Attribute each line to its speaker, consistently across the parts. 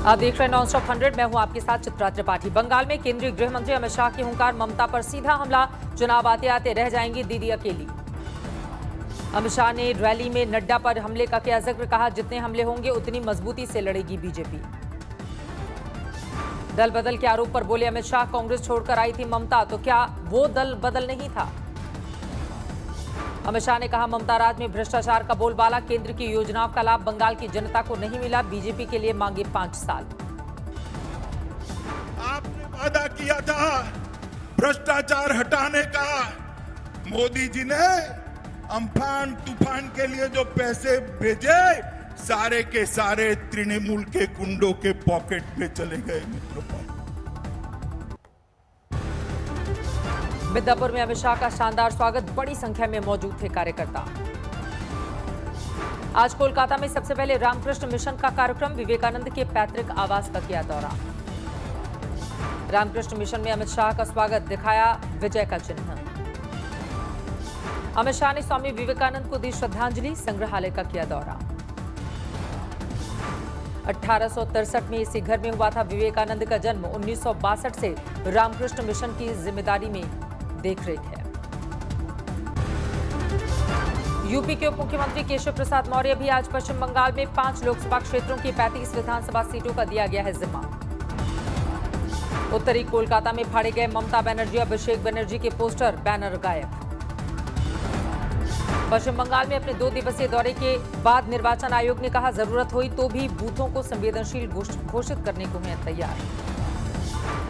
Speaker 1: आप देख रहे हैं नॉनस्टॉप 100। मैं हूं आपके साथ चित्रा त्रिपाठी। बंगाल में केंद्रीय गृह मंत्री अमित शाह की हुंकार, ममता पर सीधा हमला, चुनाव आते आते रह जाएंगी दीदी अकेली। अमित शाह ने रैली में नड्डा पर हमले का किया जिक्र, कहा जितने हमले होंगे उतनी मजबूती से लड़ेगी बीजेपी। दल बदल के आरोप पर बोले अमित शाह, कांग्रेस छोड़कर आई थी ममता, तो क्या वो दल बदल नहीं था। अमित शाह ने कहा ममता राज में भ्रष्टाचार का बोलबाला, केंद्र की योजनाओं का लाभ बंगाल की जनता को नहीं मिला, बीजेपी के लिए मांगे 5 साल।
Speaker 2: आपने वादा किया था भ्रष्टाचार हटाने का, मोदी जी ने अम्फान तूफान के लिए जो पैसे भेजे सारे के सारे तृणमूल के गुंडों के पॉकेट में चले गए। मित्रों,
Speaker 1: मिदनापुर में अमित शाह का शानदार स्वागत, बड़ी संख्या में मौजूद थे कार्यकर्ता। आज कोलकाता में सबसे पहले रामकृष्ण मिशन का कार्यक्रम, विवेकानंद के पैतृक आवास का किया दौरा। रामकृष्ण मिशन में अमित शाह का स्वागत, दिखाया विजय का चिन्ह। अमित शाह ने स्वामी विवेकानंद को दी श्रद्धांजलि, संग्रहालय का किया दौरा। 1863 में इसी घर में हुआ था विवेकानंद का जन्म, 1962 से रामकृष्ण मिशन की जिम्मेदारी में देखरेख है। यूपी के उप मुख्यमंत्री केशव प्रसाद मौर्य भी आज पश्चिम बंगाल में 5 लोकसभा क्षेत्रों की 35 विधानसभा सीटों का दिया गया है जिम्मा। उत्तरी कोलकाता में फाड़े गए ममता बनर्जी और अभिषेक बनर्जी के पोस्टर, बैनर गायब। पश्चिम बंगाल में अपने 2 दिवसीय दौरे के बाद निर्वाचन आयोग ने कहा जरूरत हुई तो भी बूथों को संवेदनशील घोषित करने को हैं तैयार।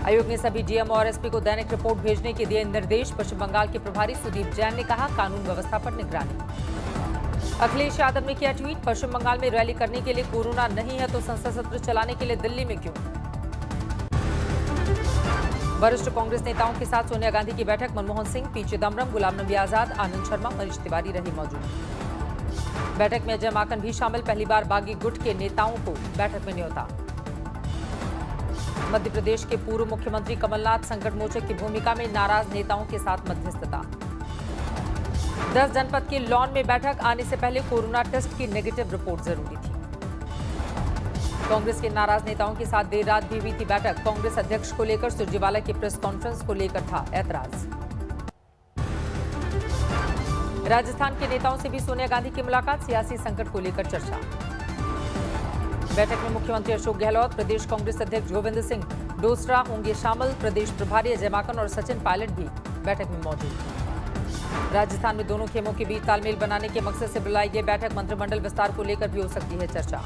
Speaker 1: आयोग ने सभी डीएम और एसपी को दैनिक रिपोर्ट भेजने के दिए निर्देश। पश्चिम बंगाल के प्रभारी सुदीप जैन ने कहा कानून व्यवस्था पर निगरानी। अखिलेश यादव ने किया ट्वीट, पश्चिम बंगाल में रैली करने के लिए कोरोना नहीं है तो संसद सत्र चलाने के लिए दिल्ली में क्यों। वरिष्ठ कांग्रेस नेताओं के साथ सोनिया गांधी की बैठक, मनमोहन सिंह, पी चिदम्बरम, गुलाम नबी आजाद, आनंद शर्मा, मनीष तिवारी रहे मौजूद। बैठक में अजय माकन भी शामिल, पहली बार बागी गुट के नेताओं को बैठक में न्योता। मध्य प्रदेश के पूर्व मुख्यमंत्री कमलनाथ संकट मोचक की भूमिका में, नाराज नेताओं के साथ मध्यस्थता। 10 जनपद के लॉन में बैठक, आने से पहले कोरोना टेस्ट की नेगेटिव रिपोर्ट जरूरी थी। कांग्रेस के नाराज नेताओं के साथ देर रात भी हुई थी बैठक, कांग्रेस अध्यक्ष को लेकर सुरजेवाला की प्रेस कॉन्फ्रेंस को लेकर था ऐतराज। राजस्थान के नेताओं से भी सोनिया गांधी की मुलाकात, सियासी संकट को लेकर चर्चा। बैठक में मुख्यमंत्री अशोक गहलोत, प्रदेश कांग्रेस अध्यक्ष गोविंद सिंह डोसरा होंगे शामिल, प्रदेश प्रभारी अजय माकन और सचिन पायलट भी बैठक में मौजूद। राजस्थान में दोनों खेमों के बीच तालमेल बनाने के मकसद से बुलाई गई बैठक, मंत्रिमंडल विस्तार को लेकर भी हो सकती है चर्चा।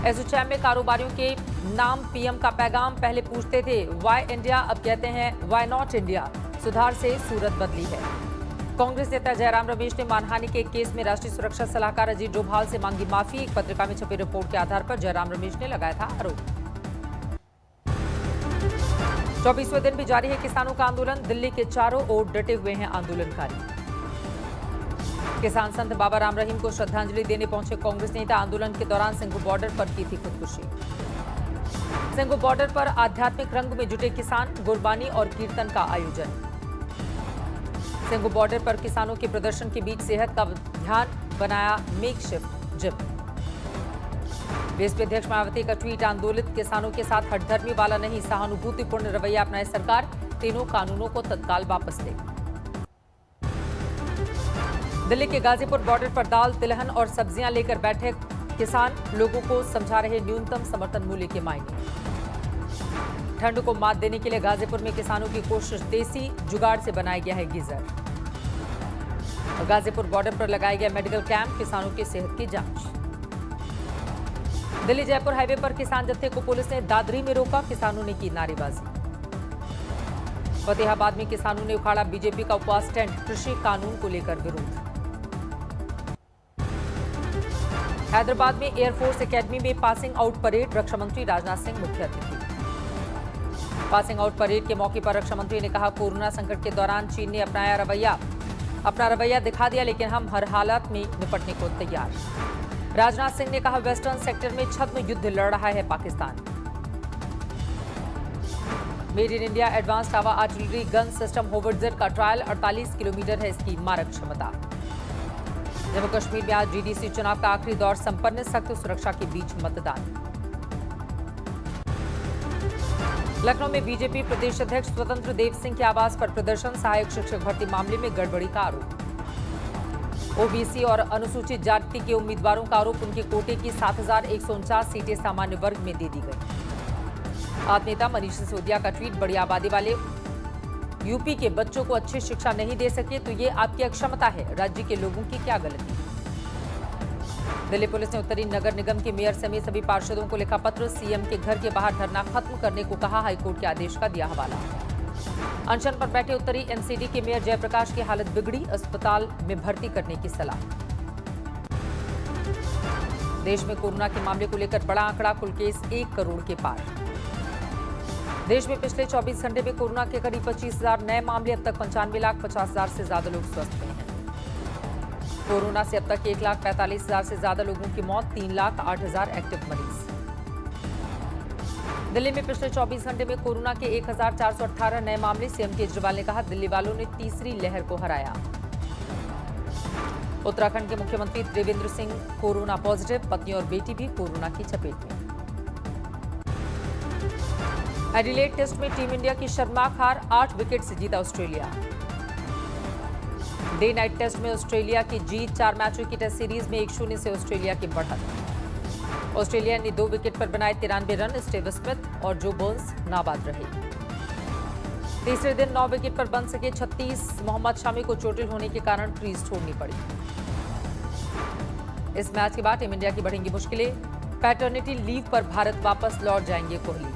Speaker 1: एसोचैम में कारोबारियों के नाम पीएम का पैगाम, पहले पूछते थे वाई इंडिया, अब कहते हैं वाई नॉट इंडिया, सुधार से सूरत बदली है। कांग्रेस नेता जयराम रमेश ने मानहानि के केस में राष्ट्रीय सुरक्षा सलाहकार अजीत डोभाल से मांगी माफी, एक पत्रिका में छपी रिपोर्ट के आधार पर जयराम रमेश ने लगाया था आरोप। 24वें दिन भी जारी है किसानों का आंदोलन, दिल्ली के चारों ओर डटे हुए हैं आंदोलनकारी। किसान संत बाबा राम रहीम को श्रद्धांजलि देने पहुंचे कांग्रेस नेता, आंदोलन के दौरान सिंघू बॉर्डर पर की थी खुदकुशी। सिंघू बॉर्डर पर आध्यात्मिक रंग में जुटे किसान, गुरबानी और कीर्तन का आयोजन। सिंघू बॉर्डर पर किसानों के प्रदर्शन के बीच सेहत का ध्यान बनाया मेकशिफ्ट जिम। बीएसपी अध्यक्ष मायावती का ट्वीट, आंदोलित किसानों के साथ हठधर्मी वाला नहीं, सहानुभूतिपूर्ण रवैया अपनाए सरकार, तीनों कानूनों को तत्काल वापस ले। दिल्ली के गाजीपुर बॉर्डर पर दाल, तिलहन और सब्जियां लेकर बैठे किसान, लोगों को समझा रहे न्यूनतम समर्थन मूल्य के मायने। ठंड को मात देने के लिए गाजीपुर में किसानों की कोशिश, देसी जुगाड़ से बनाया गया है गीजर। गाजीपुर बॉर्डर पर लगाया गया मेडिकल कैंप, किसानों की सेहत की जांच। दिल्ली जयपुर हाईवे पर किसान जत्थे को पुलिस ने दादरी में रोका, किसानों ने की नारेबाजी। फतेहाबाद में किसानों ने उखाड़ा बीजेपी का उपवास टेंट, कृषि कानून को लेकर विरोध। हैदराबाद में एयरफोर्स एकेडमी में पासिंग आउट परेड, रक्षा मंत्री राजनाथ सिंह मुख्य अतिथि। पासिंग आउट परेड के मौके पर रक्षा मंत्री ने कहा कोरोना संकट के दौरान चीन ने अपना रवैया दिखा दिया, लेकिन हम हर हालत में निपटने को तैयार। राजनाथ सिंह ने कहा वेस्टर्न सेक्टर में छद्म युद्ध लड़ रहा है Pakistan. Made in India advanced हवा आर्टिलरी गन सिस्टम होवर्ट्जर का ट्रायल, 48 किलोमीटर है इसकी मारक क्षमता। जम्मू कश्मीर में आज डीडीसी चुनाव का आखिरी दौर संपन्न, सख्त सुरक्षा के बीच मतदान। लखनऊ में बीजेपी प्रदेश अध्यक्ष स्वतंत्र देव सिंह के आवास पर प्रदर्शन, सहायक शिक्षक भर्ती मामले में गड़बड़ी का आरोप। ओबीसी और अनुसूचित जाति के उम्मीदवारों का आरोप, उनके कोटे की 7,149 सीटें सामान्य वर्ग में दे दी गई। आप नेता मनीष सिसोदिया का ट्वीट, बड़ी आबादी वाले यूपी के बच्चों को अच्छी शिक्षा नहीं दे सके तो ये आपकी अक्षमता है, राज्य के लोगों की क्या गलती। दिल्ली पुलिस ने उत्तरी नगर निगम के मेयर समेत सभी पार्षदों को लिखा पत्र, सीएम के घर के बाहर धरना खत्म करने को कहा, हाईकोर्ट के आदेश का दिया हवाला। अनशन पर बैठे उत्तरी एनसीडी के मेयर जयप्रकाश की हालत बिगड़ी, अस्पताल में भर्ती करने की सलाह। देश में कोरोना के मामले को लेकर बड़ा आंकड़ा, कुल केस 1 करोड़ के पार। देश में पिछले 24 घंटे में कोरोना के करीब 25,000 नए मामले, अब तक 95,50,000 से ज्यादा लोग स्वस्थ हुए हैं। कोरोना से अब तक 1,45,000 से ज्यादा लोगों की मौत, 3,08,000 एक्टिव मरीज। दिल्ली में पिछले 24 घंटे में कोरोना के 1,418 नए मामले, सीएम केजरीवाल ने कहा दिल्ली वालों ने तीसरी लहर को हराया। उत्तराखंड के मुख्यमंत्री त्रिवेंद्र सिंह कोरोना पॉजिटिव, पत्नी और बेटी भी कोरोना की चपेट में। एडिलेड टेस्ट में टीम इंडिया की शर्मनाक हार, 8 विकेट से जीता ऑस्ट्रेलिया। डे नाइट टेस्ट में ऑस्ट्रेलिया की जीत, 4 मैचों की टेस्ट सीरीज में 1-0 से ऑस्ट्रेलिया की बढ़त। ऑस्ट्रेलिया ने 2 विकेट पर बनाए 93 रन, स्टीव स्मिथ और जो बर्न्स नाबाद रहे। तीसरे दिन 9 विकेट पर बन सके 36, मोहम्मद शामी को चोटिल होने के कारण क्रीज छोड़नी पड़ी। इस मैच के बाद टीम इंडिया की बढ़ेंगी मुश्किलें, पैटर्निटी लीव पर भारत वापस लौट जाएंगे कोहली।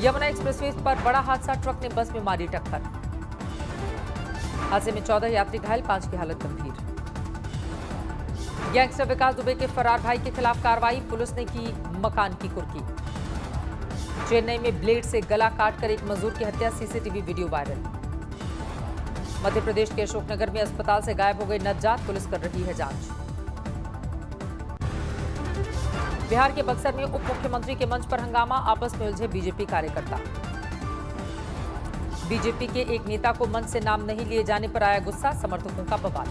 Speaker 1: यमुना एक्सप्रेसवे पर बड़ा हादसा, ट्रक ने बस में मारी टक्कर। हादसे में 14 यात्री घायल, 5 की हालत गंभीर। गैंगस्टर विकास दुबे के फरार भाई के खिलाफ कार्रवाई, पुलिस ने की मकान की कुर्की। चेन्नई में ब्लेड से गला काटकर एक मजदूर की हत्या, CCTV video viral. Madhya Pradesh के अशोकनगर में अस्पताल से गायब हो गई नवजात, पुलिस कर रही है जांच। बिहार के बक्सर में उप मुख्यमंत्री के मंच पर हंगामा, आपस में उलझे बीजेपी कार्यकर्ता। बीजेपी के एक नेता को मंच से नाम नहीं लिए जाने पर आया गुस्सा, समर्थकों का बवाल।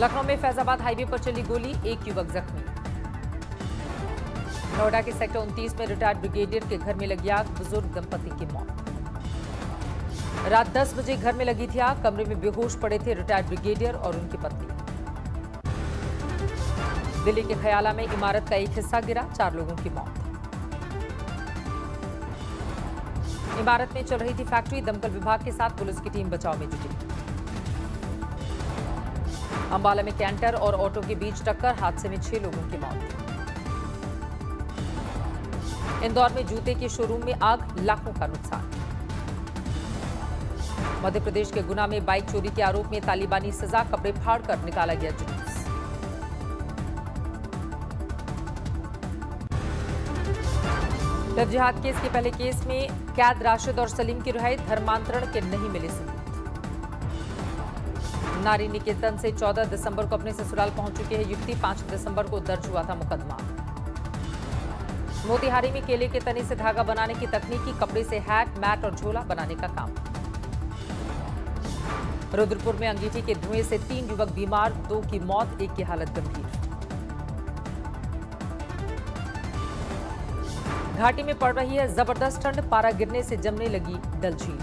Speaker 1: लखनऊ में फैजाबाद हाईवे पर चली गोली, एक युवक जख्मी। नोएडा के सेक्टर 29 में रिटायर्ड ब्रिगेडियर के घर में लगी आग, बुजुर्ग दंपति की मौत। रात 10 बजे घर में लगी थी आग, कमरे में बेहोश पड़े थे रिटायर्ड ब्रिगेडियर और उनकी पत्नी। दिल्ली के खयाला में इमारत का एक हिस्सा गिरा, 4 लोगों की मौत। इमारत में चल रही थी फैक्ट्री, दमकल विभाग के साथ पुलिस की टीम बचाव में जुटी। अंबाला में कैंटर और ऑटो के बीच टक्कर, हादसे में 6 लोगों की मौत। इंदौर में जूते के शोरूम में आग, लाखों का नुकसान। मध्य प्रदेश के गुना में बाइक चोरी के आरोप में तालिबानी सजा, कपड़े फाड़कर निकाला गया जुलूस। लव जिहाद केस के पहले केस में कैद राशिद और सलीम की रिहाई, धर्मांतरण के नहीं मिले सबूत। नारी निकेतन से 14 दिसंबर को अपने ससुराल पहुंच चुकी है युवती, 5 दिसंबर को दर्ज हुआ था मुकदमा। मोतिहारी में केले के तने से धागा बनाने की तकनीकी, कपड़े से हैट, मैट और झोला बनाने का काम। रुद्रपुर में अंगीठी के धुएं से 3 युवक बीमार, 2 की मौत, 1 की हालत गंभीर। घाटी में पड़ रही है जबरदस्त ठंड, पारा गिरने से जमने लगी डल झील।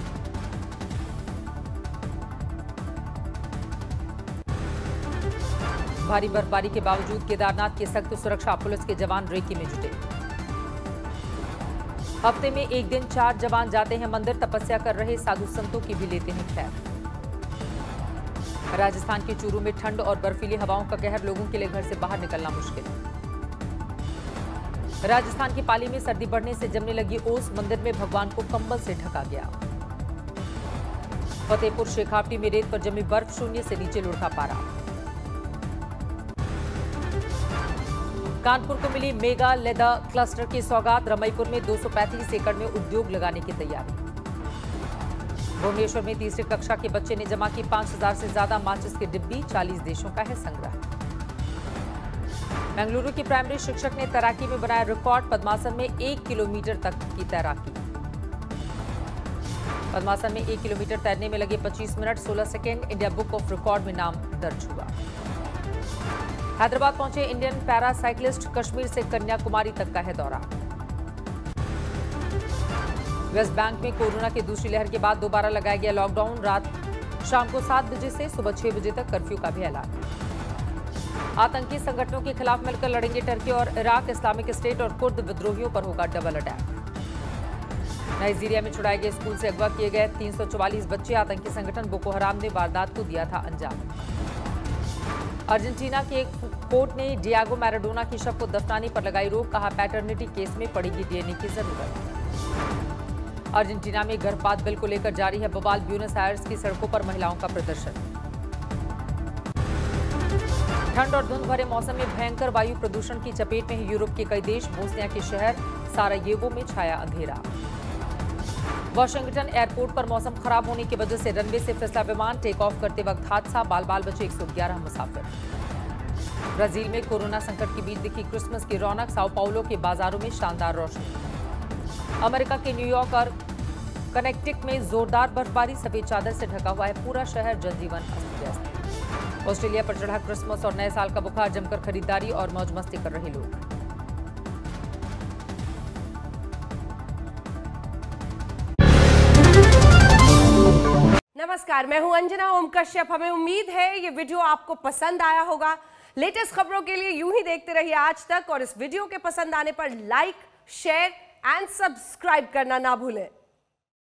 Speaker 1: भारी बर्फबारी के बावजूद केदारनाथ की सख्त सुरक्षा, पुलिस के जवान रेकी में जुटे। हफ्ते में एक दिन 4 जवान जाते हैं मंदिर, तपस्या कर रहे साधु संतों की भी लेते हैं खैर। राजस्थान के चूरू में ठंड और बर्फीली हवाओं का कहर, लोगों के लिए घर से बाहर निकलना मुश्किल। राजस्थान की पाली में सर्दी बढ़ने से जमने लगी ओस, मंदिर में भगवान को कंबल से ढका गया। फतेहपुर शेखावटी में रेत पर जमी बर्फ, 0 से नीचे लुढ़का पारा। कानपुर को मिली मेगा लेदर क्लस्टर की सौगात, रमईपुर में 235 एकड़ में उद्योग लगाने की तैयारी। भुवनेश्वर में तीसरी कक्षा के बच्चे ने जमा की 5000 से ज्यादा माचिस की डिब्बी, 40 देशों का है संग्रह। बेंगलुरु की प्राइमरी शिक्षक ने तैराकी में बनाया रिकॉर्ड, पद्मासन में 1 किलोमीटर तक की तैराकी। पद्मासन में 1 किलोमीटर तैरने में लगे 25 minute 16 second, India book of record में नाम दर्ज हुआ। हैदराबाद पहुंचे इंडियन पैरा साइक्लिस्ट, कश्मीर से कन्याकुमारी तक का है दौरा। वेस्ट बैंक में कोरोना की दूसरी लहर के बाद दोबारा लगाया गया लॉकडाउन। रात शाम को 7 बजे से सुबह 6 बजे तक कर्फ्यू का भी ऐलान। आतंकी संगठनों के खिलाफ मिलकर लड़ेंगे टर्की और इराक। इस्लामिक स्टेट और कुर्द विद्रोहियों पर होगा डबल अटैक। नाइजीरिया में छुड़ाए गए स्कूल से अगवा किए गए 344 बच्चे। आतंकी संगठन बोको हराम ने वारदात को दिया था अंजाम। अर्जेंटीना के एक कोर्ट ने डियागो मैराडोना की शव को दफनाने पर लगाई रोक। कहा पैटर्निटी केस में पड़ेगी डीएनए की जरूरत। अर्जेंटीना में गर्भपात बिल को लेकर जारी है बवाल। ब्यूनस आयर्स की सड़कों पर महिलाओं का प्रदर्शन। ठंड और धुंध भरे मौसम में भयंकर वायु प्रदूषण की चपेट में है यूरोप के कई देश। बोस्निया के शहर सारायेवो में छाया अंधेरा। वाशिंगटन एयरपोर्ट पर मौसम खराब होने की वजह से रनवे से फिसला विमान। टेक ऑफ करते वक्त हादसा। बाल बाल बचे 111 मुसाफिर। ब्राजील में कोरोना संकट के बीच दिखी क्रिसमस की रौनक। साओ पाउलो के बाजारों में शानदार रोशनी। अमेरिका के न्यूयॉर्क और कनेक्टिकट में जोरदार बर्फबारी। सफेद चादर से ढका हुआ है पूरा शहर। जनजीवन अस्त व्यस्त। ऑस्ट्रेलिया पर चढ़ा क्रिसमस और नए साल का बुखार। जमकर खरीदारी और मौज मस्ती कर रहे लोग।
Speaker 3: नमस्कार, मैं हूं अंजना ओम कश्यप। हमें उम्मीद है ये वीडियो आपको पसंद आया होगा। लेटेस्ट खबरों के लिए यूं ही देखते रहिए आज तक और इस वीडियो के पसंद आने पर लाइक, शेयर एंड सब्सक्राइब करना ना भूलें।